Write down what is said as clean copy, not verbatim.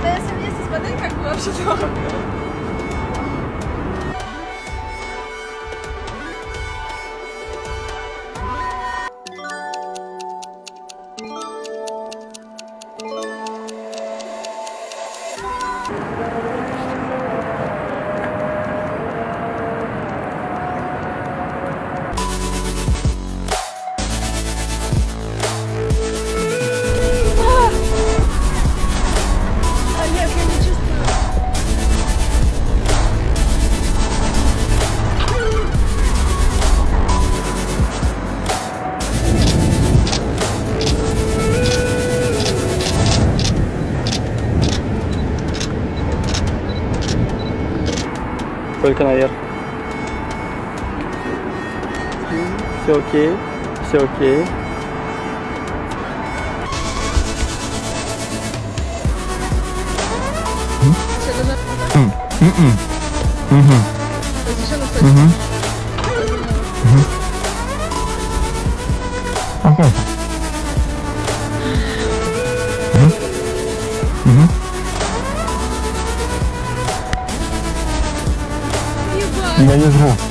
Да если вместе с водой, как бы вообще то. Олег, я не чувствую. Только наверх. Все окей. Все окей. Я не жру.